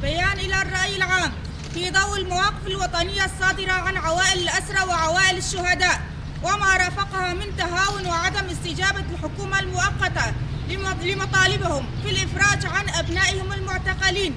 بيان إلى الرأي العام في ضوء المواقف الوطنية الصادرة عن عوائل الأسرى وعوائل الشهداء وما رافقها من تهاون وعدم استجابة الحكومة المؤقتة لمطالبهم في الإفراج عن أبنائهم المعتقلين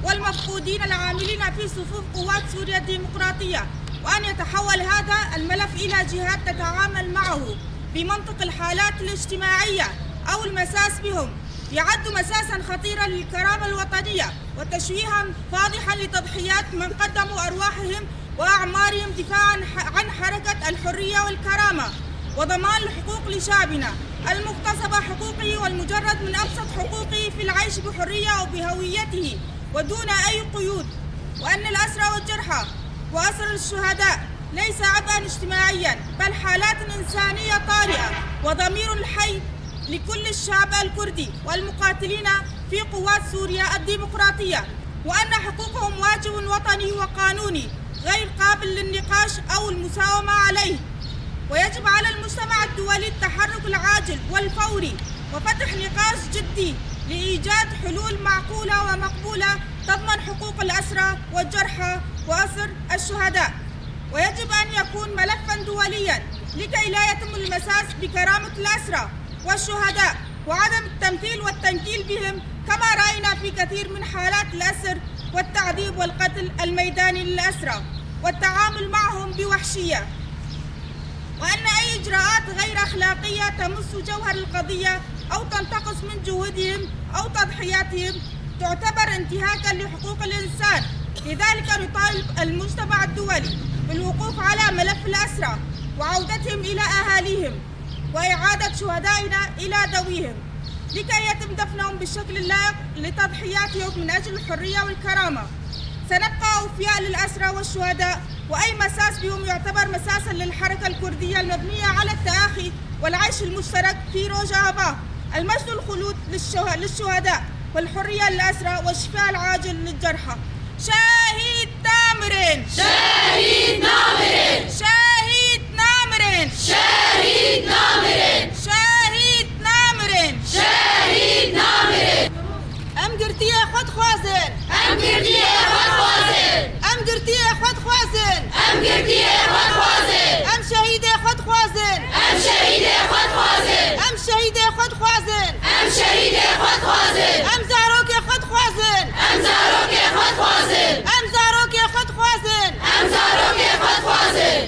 والمفقودين العاملين في صفوف قوات سوريا الديمقراطية، وأن يتحول هذا الملف إلى جهات تتعامل معه بمنطق الحالات الاجتماعية أو المساس بهم، يعد مساسا خطيرا للكرامة الوطنية وتشويها فاضحا لتضحيات من قدموا أرواحهم وأعمارهم دفاعا عن حركة الحرية والكرامة وضمان الحقوق لشعبنا المغتصب حقوقه والمجرد من أبسط حقوقه في العيش بحرية وبهويته ودون أي قيود، وأن الأسرى والجرحى وأسر الشهداء ليس عبئا اجتماعيا بل حالات إنسانية طارئة وضمير الحي لكل الشعب الكردي والمقاتلين في قوات سوريا الديمقراطية، وأن حقوقهم واجب وطني وقانوني غير قابل للنقاش أو المساومة عليه، ويجب على المجتمع الدولي التحرك العاجل والفوري وفتح نقاش جدي لإيجاد حلول معقولة ومقبولة تضمن حقوق الأسرى والجرحى وأسر الشهداء، ويجب أن يكون ملفا دوليا لكي لا يتم المساس بكرامة الأسرى والشهداء وعدم التمثيل والتنكيل بهم كما رأينا في كثير من حالات الأسر والتعذيب والقتل الميداني للأسرى والتعامل معهم بوحشية، وأن أي إجراءات غير أخلاقية تمس جوهر القضية أو تنتقص من جهودهم أو تضحياتهم تعتبر انتهاكا لحقوق الإنسان. لذلك نطالب المجتمع الدولي بالوقوف على ملف الأسرى وعودتهم إلى أهاليهم وإعادة شهدائنا إلى ذويهم لكي يتم دفنهم بالشكل اللائق لتضحياتهم من أجل الحرية والكرامة. سنبقى أوفياء للأسرى والشهداء، وأي مساس بهم يعتبر مساسا للحركة الكردية المبنية على التآخي والعيش المشترك في روجافا. المجد الخلود للشهداء والحرية للأسرى والشفاء العاجل للجرحى. شهيد نامرين، شهيد نامرين، شهيد نامرين، شهيد نامرين.